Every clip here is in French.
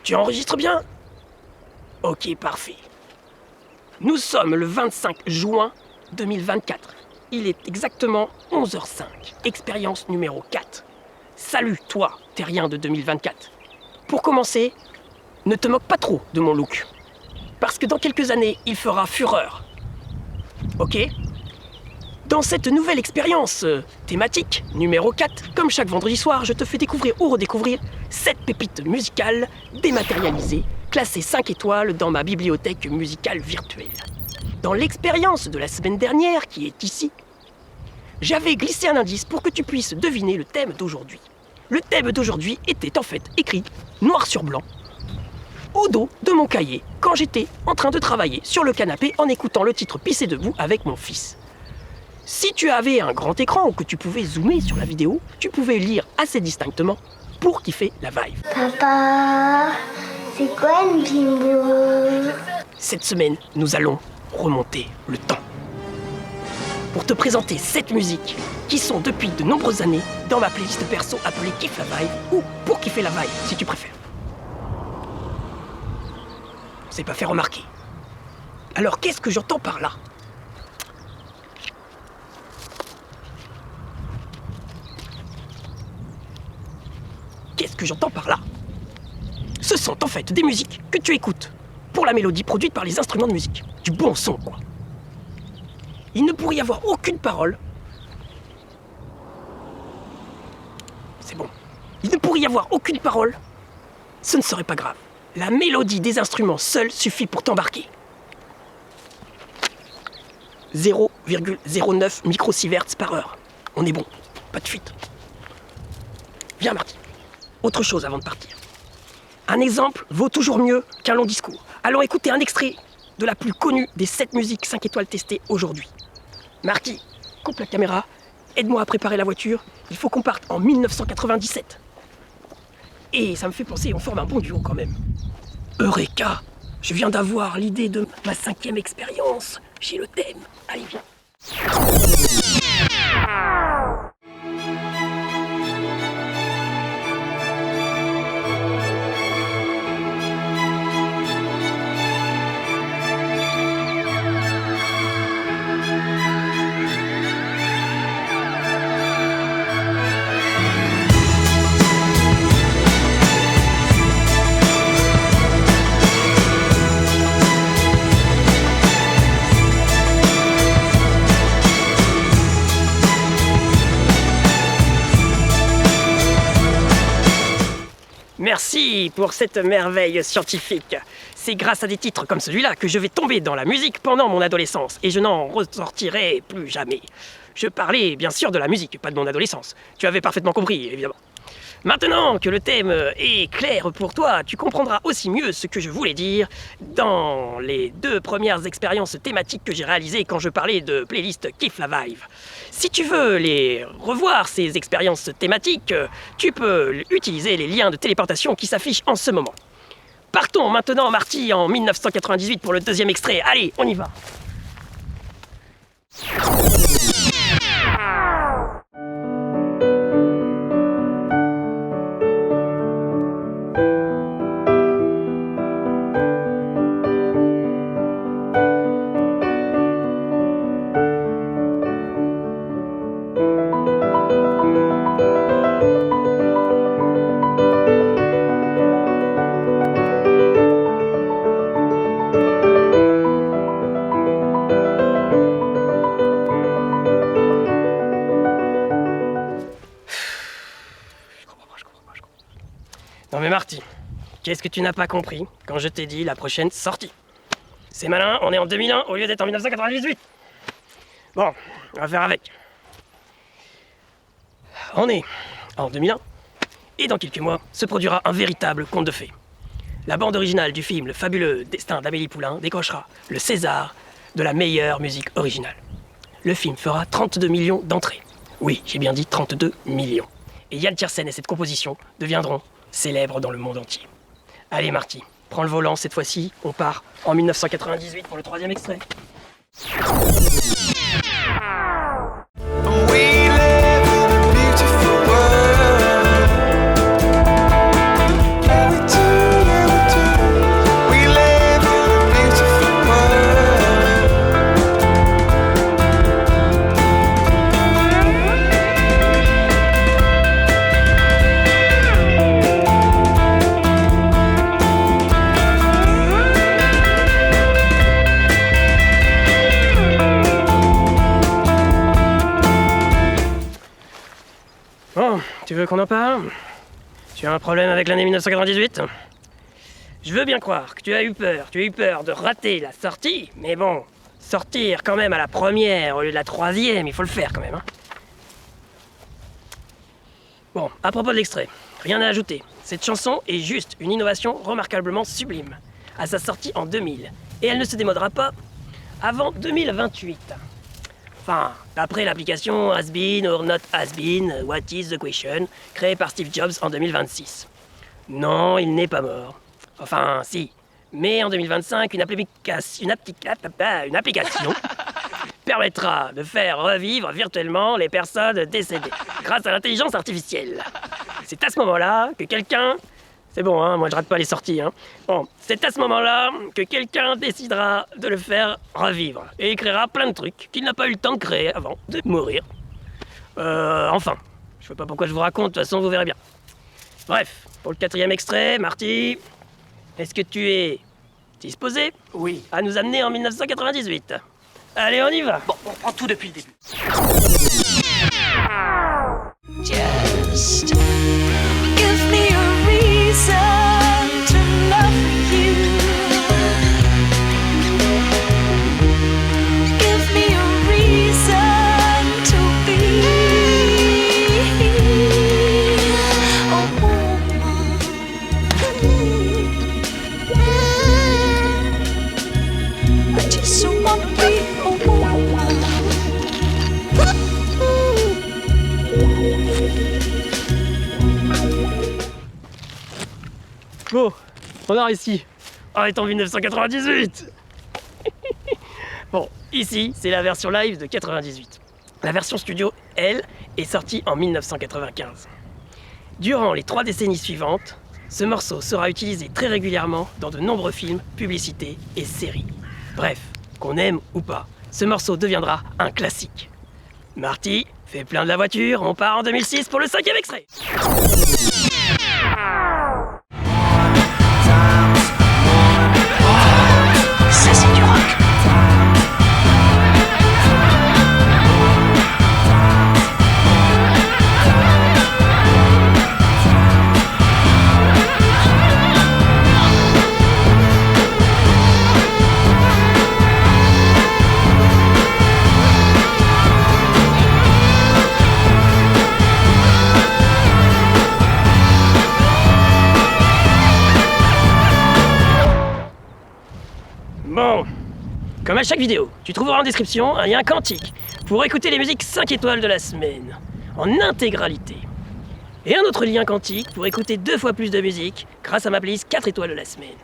Tu enregistres bien? Ok, parfait. Nous sommes le 25 juin 2024. Il est exactement 11h05. Expérience numéro 4. Salut, toi, terrien de 2024. Pour commencer, ne te moque pas trop de mon look. Parce que dans quelques années, il fera fureur. Ok? Dans cette nouvelle expérience thématique numéro 4, comme chaque vendredi soir, je te fais découvrir ou redécouvrir 7 pépites musicales dématérialisées, classées 5 étoiles dans ma bibliothèque musicale virtuelle. Dans l'expérience de la semaine dernière, qui est ici, j'avais glissé un indice pour que tu puisses deviner le thème d'aujourd'hui. Le thème d'aujourd'hui était en fait écrit, noir sur blanc, au dos de mon cahier, quand j'étais en train de travailler sur le canapé en écoutant le titre Pisser debout avec mon fils. Si tu avais un grand écran ou que tu pouvais zoomer sur la vidéo, tu pouvais lire assez distinctement pour kiffer la vibe. Papa, c'est quoi une bimbo? Cette semaine, nous allons remonter le temps pour te présenter 7 musiques qui sont depuis de nombreuses années dans ma playlist perso appelée Kiffe la vibe ou Pour kiffer la vibe si tu préfères. On s'est pas fait remarquer. Alors qu'est-ce que j'entends par là? Qu'est-ce que j'entends par là? Ce sont en fait des musiques que tu écoutes pour la mélodie produite par les instruments de musique. Du bon son, quoi. Il ne pourrait y avoir aucune parole. C'est bon. Il ne pourrait y avoir aucune parole. Ce ne serait pas grave. La mélodie des instruments seule suffit pour t'embarquer. 0,09 microsieverts par heure. On est bon. Pas de fuite. Viens, Marty. Autre chose avant de partir. Un exemple vaut toujours mieux qu'un long discours. Allons écouter un extrait de la plus connue des 7 musiques 5 étoiles testées aujourd'hui. Marty, coupe la caméra, aide-moi à préparer la voiture. Il faut qu'on parte en 1997. Et ça me fait penser, on forme un bon duo quand même. Eureka! Je viens d'avoir l'idée de ma 5e expérience. J'ai le thème. Allez, viens. Merci pour cette merveille scientifique. C'est grâce à des titres comme celui-là que je vais tomber dans la musique pendant mon adolescence et je n'en ressortirai plus jamais. Je parlais bien sûr de la musique, pas de mon adolescence. Tu avais parfaitement compris, évidemment. Maintenant que le thème est clair pour toi, tu comprendras aussi mieux ce que je voulais dire dans les 2 premières expériences thématiques que j'ai réalisées quand je parlais de playlist Kiffe la vibe. Si tu veux les revoir, ces expériences thématiques, tu peux utiliser les liens de téléportation qui s'affichent en ce moment. Partons maintenant, Marty, en 1998 pour le 2e extrait. Allez, on y va. Non mais Marty, qu'est-ce que tu n'as pas compris quand je t'ai dit la prochaine sortie? C'est malin, on est en 2001 au lieu d'être en 1998. Bon, on va faire avec. On est en 2001 et dans quelques mois se produira un véritable conte de fées. La bande originale du film Le fabuleux destin d'Amélie Poulain décrochera le César de la meilleure musique originale. Le film fera 32 millions d'entrées. Oui, j'ai bien dit 32 millions. Et Yann Tiersen et cette composition deviendront célèbres dans le monde entier. Allez Marty, prends le volant cette fois-ci, on part en 1998 pour le 3e extrait. veux qu'on en parle? Tu as un problème avec l'année 1998? Je veux bien croire que tu as eu peur de rater la sortie, mais bon, sortir quand même à la première au lieu de la troisième, il faut le faire quand même, hein. Bon, à propos de l'extrait, rien à ajouter. Cette chanson est juste une innovation remarquablement sublime, à sa sortie en 2000, et elle ne se démodera pas avant 2028. Enfin, d'après l'application Has Been or Not Has Been, What is the Question, créée par Steve Jobs en 2026. Non, il n'est pas mort. Enfin, si. Mais en 2025, une application permettra de faire revivre virtuellement les personnes décédées grâce à l'intelligence artificielle. C'est à ce moment-là que quelqu'un... C'est bon, hein, moi je rate pas les sorties, hein. Bon, c'est à ce moment-là que quelqu'un décidera de le faire revivre et créera plein de trucs qu'il n'a pas eu le temps de créer avant de mourir. Enfin, je sais pas pourquoi je vous raconte, de toute façon vous verrez bien. Bref, pour le 4e extrait, Marty, est-ce que tu es disposé? Oui. À nous amener en 1998? Allez, on y va. Bon, on prend tout depuis le début. Just give me a reason to love you. Give me a reason to be a woman. I just want to be a woman. Bon, on a réussi. On est en 1998. Bon, ici, c'est la version live de 98. La version studio, elle, est sortie en 1995. Durant les 3 décennies suivantes, ce morceau sera utilisé très régulièrement dans de nombreux films, publicités et séries. Bref, qu'on aime ou pas, ce morceau deviendra un classique. Marty, fais plein de la voiture, on part en 2006 pour le 5e extrait. Ça c'est du rock. Bon, comme à chaque vidéo, tu trouveras en description un lien quantique pour écouter les musiques 5 étoiles de la semaine, en intégralité. Et un autre lien quantique pour écouter 2 fois plus de musique grâce à ma playlist 4 étoiles de la semaine.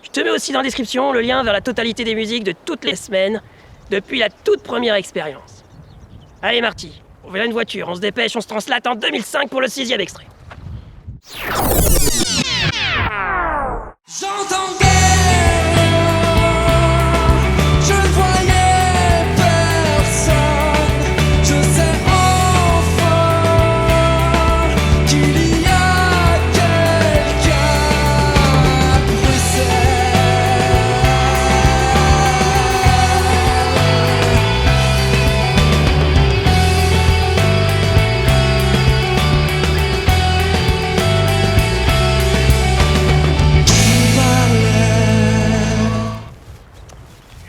Je te mets aussi dans la description le lien vers la totalité des musiques de toutes les semaines depuis la toute première expérience. Allez Marty, on verra une voiture, on se dépêche, on se translate en 2005 pour le 6e extrait. J'entendais, je ne voyais personne. Je sais enfin qu'il y a quelqu'un à Bruxelles.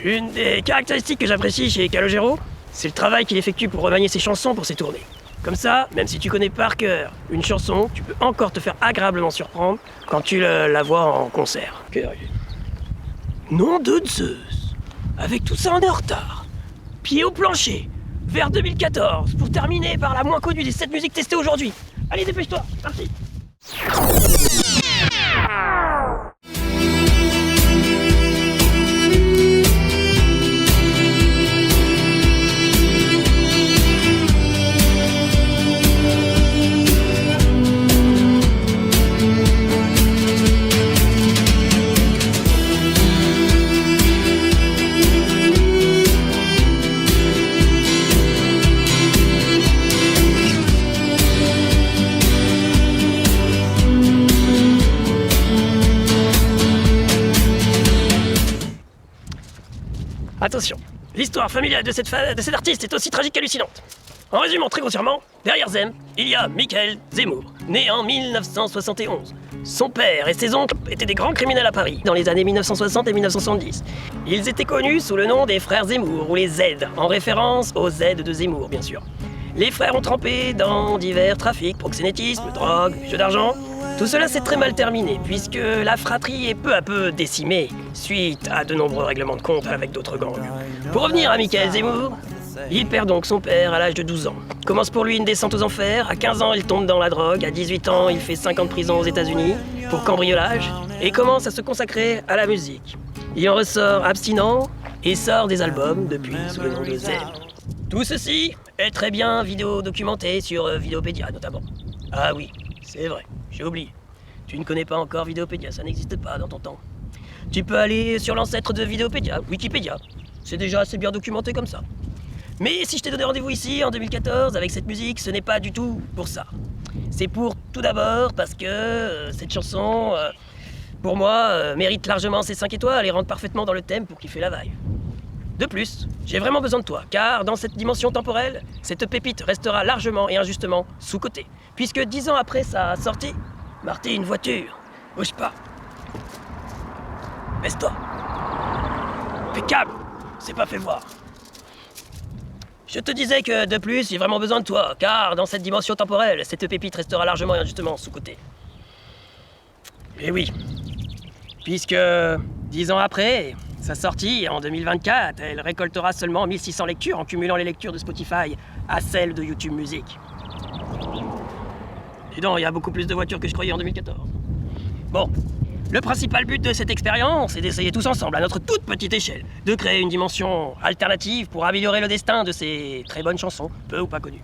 Une des caractéristiques que j'apprécie chez Calogero, c'est le travail qu'il effectue pour remanier ses chansons pour ses tournées. Comme ça, même si tu connais par cœur une chanson, tu peux encore te faire agréablement surprendre quand tu la vois en concert. Curieux. Nom de Zeus. Avec tout ça, on est en retard. Pied au plancher. Vers 2014, pour terminer par la moins connue des 7 musiques testées aujourd'hui. Allez, dépêche-toi, parti. Attention, l'histoire familiale de cet artiste est aussi tragique qu'hallucinante. En résumant très grossièrement, derrière Zem, il y a Michael Zemmour, né en 1971. Son père et ses oncles étaient des grands criminels à Paris dans les années 1960 et 1970. Ils étaient connus sous le nom des frères Zemmour ou les Z, en référence aux Z de Zemmour bien sûr. Les frères ont trempé dans divers trafics, proxénétisme, drogue, jeux d'argent. Tout cela s'est très mal terminé puisque la fratrie est peu à peu décimée suite à de nombreux règlements de compte avec d'autres gangs. Pour revenir à Michael Zemmour, il perd donc son père à l'âge de 12 ans. Commence pour lui une descente aux enfers, à 15 ans il tombe dans la drogue, à 18 ans il fait 5 ans de prison aux États-Unis pour cambriolage et commence à se consacrer à la musique. Il en ressort abstinent et sort des albums depuis sous le nom de Zem. Tout ceci est très bien vidéo documenté sur Vidéopédia notamment. Ah oui, c'est vrai, j'ai oublié. Tu ne connais pas encore Vidéopédia, ça n'existe pas dans ton temps. Tu peux aller sur l'ancêtre de Vidéopédia, Wikipédia. C'est déjà assez bien documenté comme ça. Mais si je t'ai donné rendez-vous ici en 2014 avec cette musique, ce n'est pas du tout pour ça. C'est pour tout d'abord parce que cette chanson, pour moi, mérite largement ses 5 étoiles et rentre parfaitement dans le thème pour kiffer la vibe. De plus, j'ai vraiment besoin de toi, car dans cette dimension temporelle, cette pépite restera largement et injustement sous-cotée. Puisque 10 ans après sa sortie, Marty, une voiture, bouge pas. Baisse-toi. Impeccable, c'est pas fait voir. Je te disais que, de plus, j'ai vraiment besoin de toi, car dans cette dimension temporelle, cette pépite restera largement et injustement sous-cotée. Et oui, puisque 10 ans après sa sortie, en 2024, elle récoltera seulement 1600 lectures en cumulant les lectures de Spotify à celles de YouTube Music. Dis donc, il y a beaucoup plus de voitures que je croyais en 2014. Bon, le principal but de cette expérience est d'essayer tous ensemble, à notre toute petite échelle, de créer une dimension alternative pour améliorer le destin de ces très bonnes chansons, peu ou pas connues.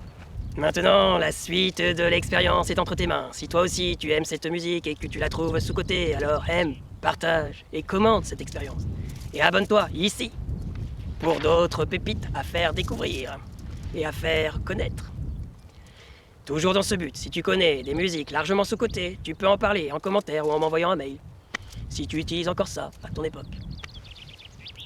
Maintenant, la suite de l'expérience est entre tes mains. Si toi aussi tu aimes cette musique et que tu la trouves sous-cotée, alors aime, partage et commente cette expérience. Et abonne-toi ici pour d'autres pépites à faire découvrir et à faire connaître. Toujours dans ce but, si tu connais des musiques largement sous-cotées, tu peux en parler en commentaire ou en m'envoyant un mail. Si tu utilises encore ça à ton époque.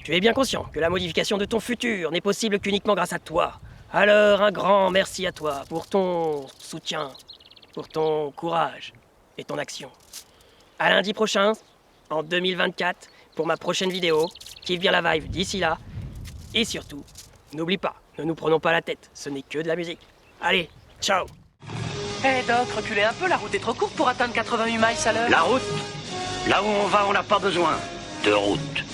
Tu es bien conscient que la modification de ton futur n'est possible qu'uniquement grâce à toi. Alors un grand merci à toi pour ton soutien, pour ton courage et ton action. À lundi prochain, en 2024, pour ma prochaine vidéo. Kiffe bien la vibe d'ici là. Et surtout, n'oublie pas, ne nous prenons pas la tête, ce n'est que de la musique. Allez, ciao. Hé Doc, reculez un peu, la route est trop courte pour atteindre 88 miles à l'heure. La route? Là où on va, on n'a pas besoin de route.